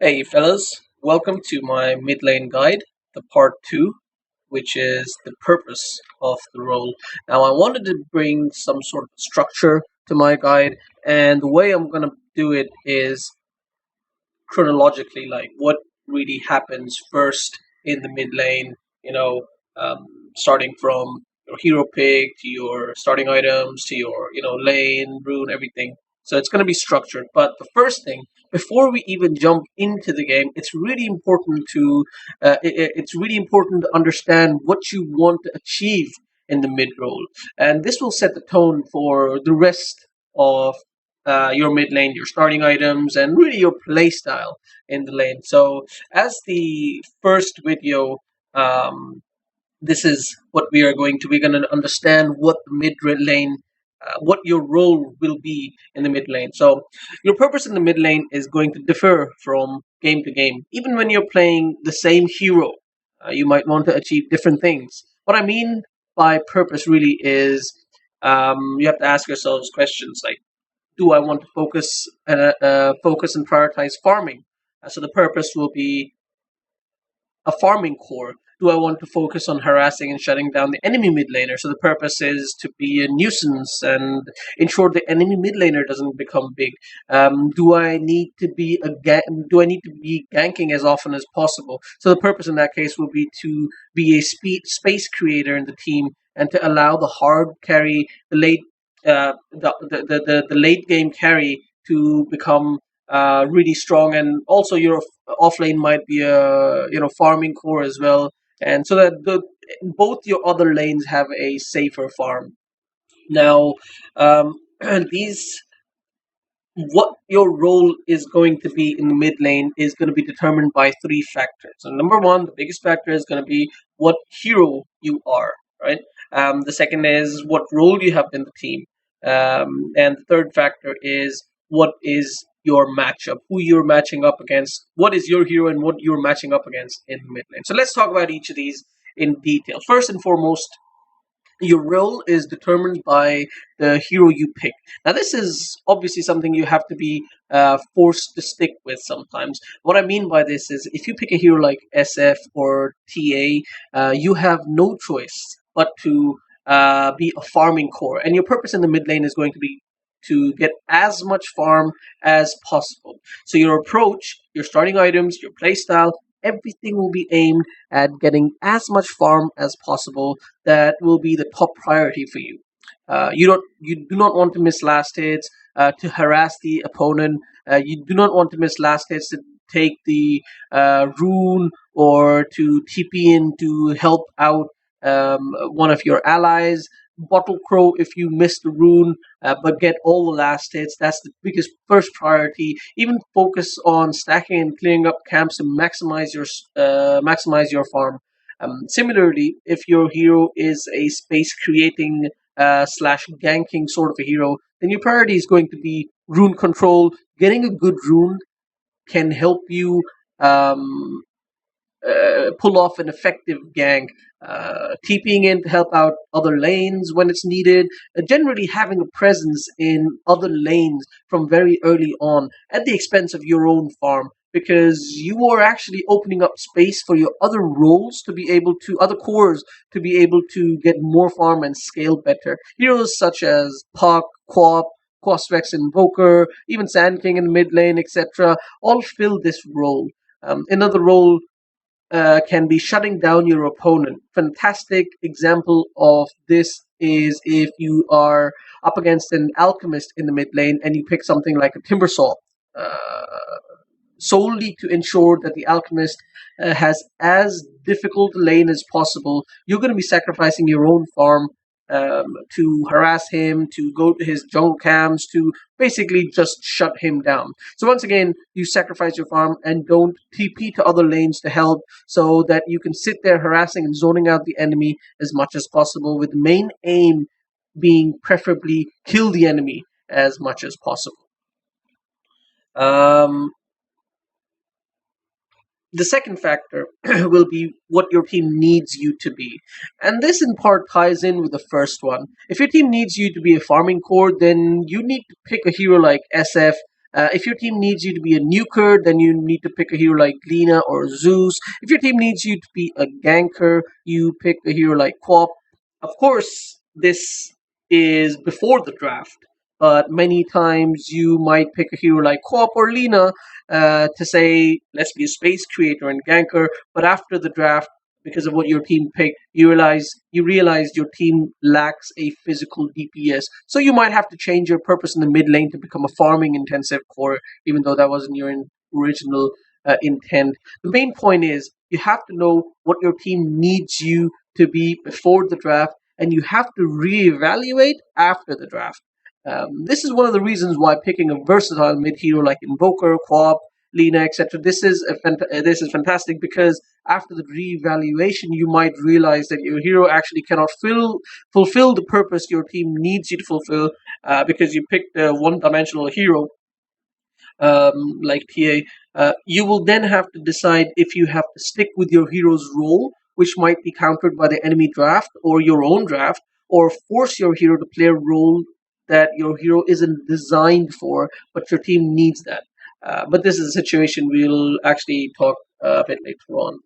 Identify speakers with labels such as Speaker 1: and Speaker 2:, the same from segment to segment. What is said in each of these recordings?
Speaker 1: Hey fellas, welcome to my mid lane guide, the part 2, which is the purpose of the role. Now, I wanted to bring some sort of structure to my guide, and the way I'm going to do it is chronologically, like what really happens first in the mid lane, you know, starting from your hero pick to your starting items to your, lane, rune, everything. So it's going to be structured. But the first thing, before we even jump into the game, it's really important to understand what you want to achieve in the mid role, and this will set the tone for the rest of your mid lane, your starting items, and really your play style in the lane. So, as the first video, this is what we are going to. We're going to understand what the mid lane. What your role will be in the mid lane. So, your purpose in the mid lane is going to differ from game to game. Even when you're playing the same hero, you might want to achieve different things. What I mean by purpose really is you have to ask yourselves questions like, do I want to focus and prioritize farming? So the purpose will be a farming core. Do I want to focus on harassing and shutting down the enemy mid laner? So the purpose is to be a nuisance and ensure the enemy mid laner doesn't become big. Do I need to be ganking as often as possible? So the purpose in that case will be to be a space creator in the team and to allow the hard carry, the late game carry to become really strong, and also your off lane might be a farming core as well, and so that both your other lanes have a safer farm. Now, these what your role is going to be in the mid lane is going to be determined by three factors. So number one, the biggest factor is going to be what hero you are, right? The second is what role you have in the team. And the third factor is what is your matchup, who you're matching up against, what is your hero and what you're matching up against in the mid lane. So let's talk about each of these in detail. First and foremost, your role is determined by the hero you pick. Now, this is obviously something you have to be forced to stick with sometimes. What I mean by this is if you pick a hero like SF or TA, you have no choice but to be a farming core. And your purpose in the mid lane is going to be to get as much farm as possible. So your approach, your starting items, your playstyle, everything will be aimed at getting as much farm as possible. That will be the top priority for you. You do not want to miss last hits to harass the opponent. You do not want to miss last hits to take the rune or to TP in to help out one of your allies. Bottle Crow if you miss the rune, but get all the last hits. That's the biggest first priority. Even focus on stacking and clearing up camps to maximize your farm. Similarly, if your hero is a space creating slash ganking sort of a hero, then your priority is going to be rune control. Getting a good rune can help you pull off an effective gank, TPing in to help out other lanes when it's needed, generally having a presence in other lanes from very early on at the expense of your own farm. Because you are actually opening up space for your other roles to be able to, other cores to be able to get more farm and scale better. Heroes such as Puck, Quap, Quosvex Invoker, even Sand King in the mid lane, etc., all fill this role. Another role can be shutting down your opponent. Fantastic example of this is if you are up against an alchemist in the mid lane and you pick something like a timbersaw, solely to ensure that the alchemist has as difficult a lane as possible. You're going to be sacrificing your own farm to harass him, to go to his jungle camps, to basically just shut him down. So once again, you sacrifice your farm and don't TP to other lanes to help, so that you can sit there harassing and zoning out the enemy as much as possible, with the main aim being preferably kill the enemy as much as possible. Um, the second factor will be what your team needs you to be. And this in part ties in with the first one. If your team needs you to be a farming core, then you need to pick a hero like SF If your team needs you to be a nuker, then you need to pick a hero like Lina or Zeus. If your team needs you to be a ganker, you pick a hero like Quap. Of course, this is before the draft, but many times you might pick a hero like Quap or Lina to say, let's be a space creator and ganker. But after the draft, because of what your team picked, you realize your team lacks a physical DPS. So you might have to change your purpose in the mid lane to become a farming intensive core, even though that wasn't your original intent. The main point is you have to know what your team needs you to be before the draft, and you have to reevaluate after the draft. This is one of the reasons why picking a versatile mid hero like Invoker, Co-op, Lina, etc. This is fantastic because after the reevaluation, you might realize that your hero actually cannot fulfill the purpose your team needs you to fulfill because you picked a one-dimensional hero like TA. You will then have to decide if you have to stick with your hero's role, which might be countered by the enemy draft or your own draft, or force your hero to play a role that your hero isn't designed for, but your team needs that. But this is a situation we'll actually talk a bit later on.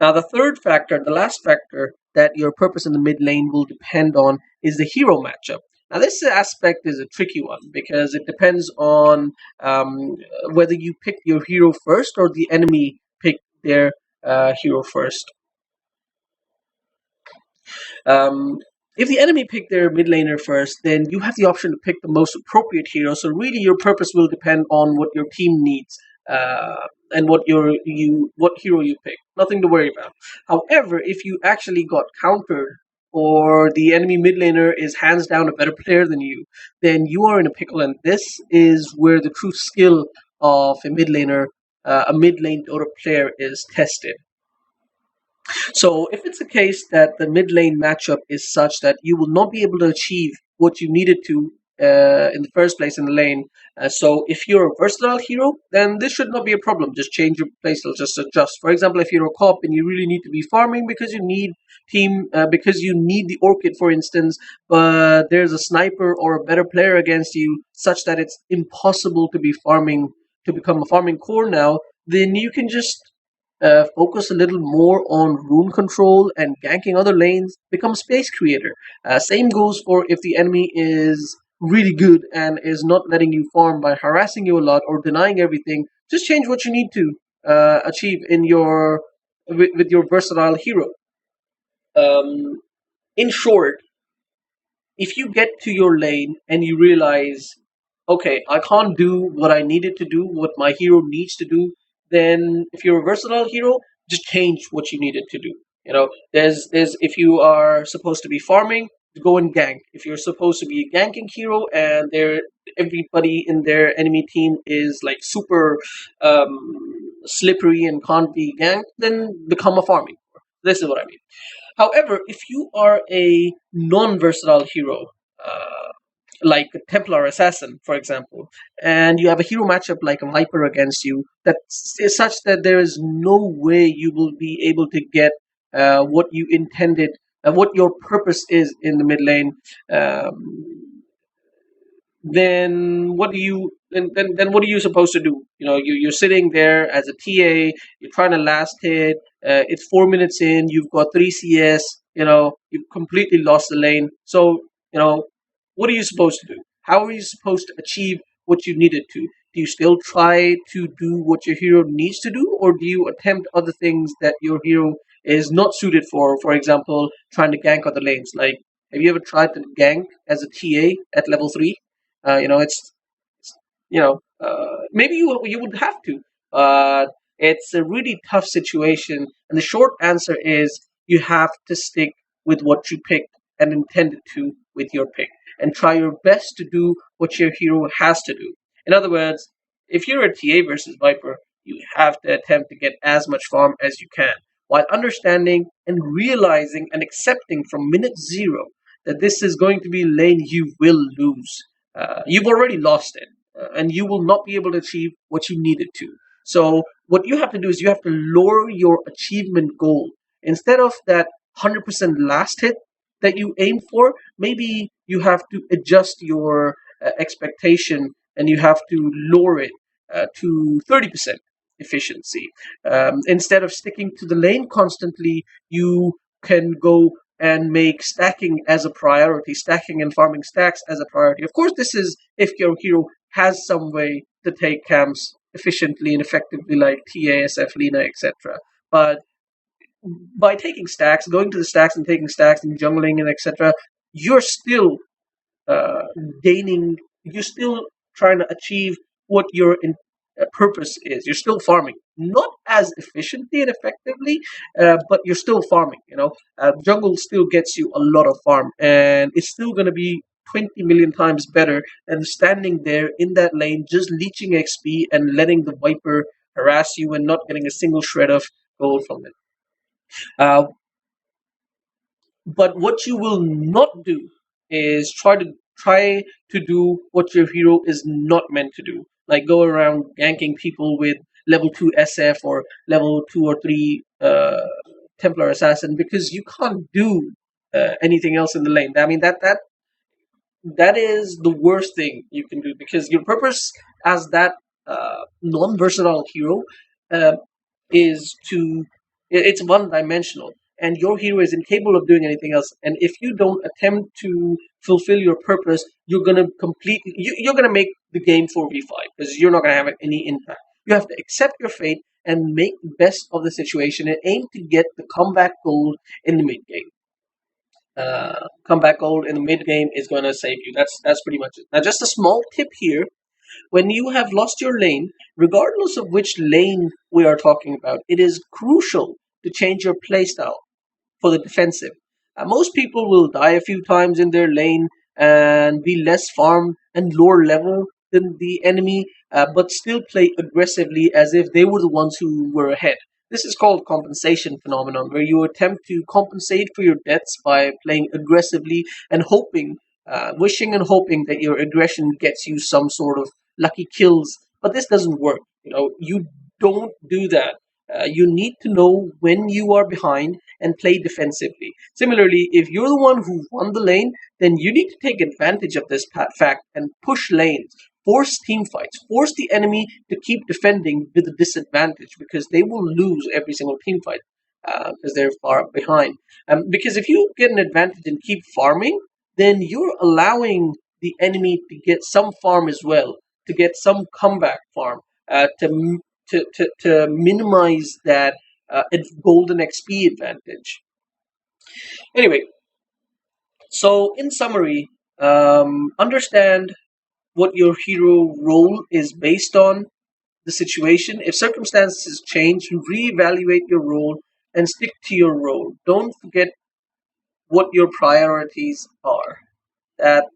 Speaker 1: Now, the third factor, the last factor that your purpose in the mid lane will depend on is the hero matchup. Now, this aspect is a tricky one because it depends on whether you pick your hero first or the enemy pick their hero first. Um, if the enemy pick their mid laner first, then you have the option to pick the most appropriate hero. So really, your purpose will depend on what your team needs and what hero you pick. Nothing to worry about. However, if you actually got countered or the enemy mid laner is hands down a better player than you, then you are in a pickle. And this is where the true skill of a mid lane Dota player, is tested. So if it's a case that the mid lane matchup is such that you will not be able to achieve what you needed to in the first place in the lane, so if you're a versatile hero, then this should not be a problem. Just change your playstyle, just adjust. For example, if you're a cop and you really need to be farming because you need the orchid, for instance, but there's a sniper or a better player against you, such that it's impossible to be farming to become a farming core now, then you can just focus a little more on rune control and ganking other lanes, become space creator. Same goes for if the enemy is really good and is not letting you farm by harassing you a lot or denying everything. Just change what you need to achieve with your versatile hero. Um, in short, if you get to your lane and you realize, okay, I can't do what I needed to do, what my hero needs to do, then if you're a versatile hero, just change what you needed to do. There's if you are supposed to be farming, go and gank. If you're supposed to be a ganking hero and everybody in their enemy team is like super slippery and can't be ganked, then become a farming. This is what I mean. However, if you are a non-versatile hero, like a Templar Assassin, for example, and you have a hero matchup like a Viper against you, that is such that there is no way you will be able to get what you intended, what your purpose is in the mid lane. Then what are you supposed to do? You're sitting there as a TA, you're trying to last hit, it's 4 minutes in, you've got 3 CS, you've completely lost the lane. So, what are you supposed to do? How are you supposed to achieve what you needed to? Do you still try to do what your hero needs to do, or do you attempt other things that your hero is not suited for? For example, trying to gank other lanes. Like, have you ever tried to gank as a TA at level 3? Maybe you would have to. It's a really tough situation, and the short answer is you have to stick with what you picked and intended to with your pick, and try your best to do what your hero has to do. In other words, if you're a TA versus Viper, you have to attempt to get as much farm as you can, while understanding and realizing and accepting from minute zero that this is going to be a lane you will lose. You've already lost it, and you will not be able to achieve what you needed to. So, what you have to do is you have to lower your achievement goal. Instead of that 100% last hit that you aim for, maybe you have to adjust your expectation and you have to lower it to 30% efficiency. Instead of sticking to the lane constantly, you can go and make stacking as a priority, stacking and farming stacks as a priority. Of course, this is if your hero has some way to take camps efficiently and effectively, like TASF, Lina, etc. But by taking stacks, going to the stacks and taking stacks and jungling and etc., you're still uh, gaining. You're still trying to achieve what your purpose is. You're still farming, not as efficiently and effectively, but you're still farming. Jungle still gets you a lot of farm, and it's still going to be 20 million times better than standing there in that lane, just leeching XP and letting the Viper harass you and not getting a single shred of gold from it. Uh, but what you will not do is try to do what your hero is not meant to do, like go around ganking people with level 2 SF or level 2 or 3 Templar Assassin, because you can't do anything else in the lane. I mean, that is the worst thing you can do, because your purpose as that non-versatile hero uh, is to it's one-dimensional, and your hero is incapable of doing anything else. And if you don't attempt to fulfill your purpose, you're gonna make the game 4v5, because you're not gonna have any impact. You have to accept your fate and make the best of the situation and aim to get the comeback gold in the mid game. Comeback gold in the mid game is going to save you. That's pretty much it. Now, just a small tip here: when you have lost your lane, regardless of which lane we are talking about, it is crucial to change your playstyle for the defensive. Most people will die a few times in their lane and be less farm and lower level than the enemy, but still play aggressively as if they were the ones who were ahead. This is called compensation phenomenon, where you attempt to compensate for your deaths by playing aggressively and wishing and hoping that your aggression gets you some sort of lucky kills. But this doesn't work. You don't do that. You need to know when you are behind and play defensively. Similarly, if you're the one who won the lane, then you need to take advantage of this fact and push lanes. Force team fights. Force the enemy to keep defending with a disadvantage, because they will lose every single team fight because they're far behind. Because if you get an advantage and keep farming, then you're allowing the enemy to get some farm as well, to get some comeback farm, to minimize that golden XP advantage. Anyway, so in summary, understand what your hero role is based on the situation. If circumstances change, reevaluate your role and stick to your role. Don't forget what your priorities are. That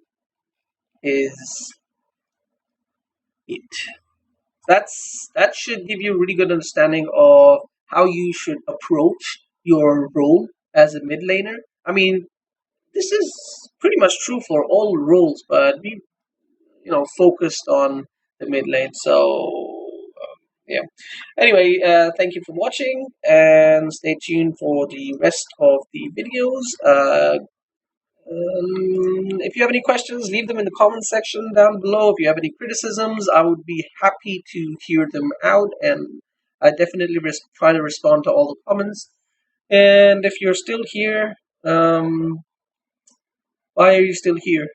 Speaker 1: is it. That should give you a really good understanding of how you should approach your role as a mid laner. I mean, this is pretty much true for all roles, but be focused on the mid lane. So yeah. Anyway, thank you for watching, and stay tuned for the rest of the videos. If you have any questions, leave them in the comments section down below. If you have any criticisms, I would be happy to hear them out, and I definitely try to respond to all the comments. And if you're still here, why are you still here?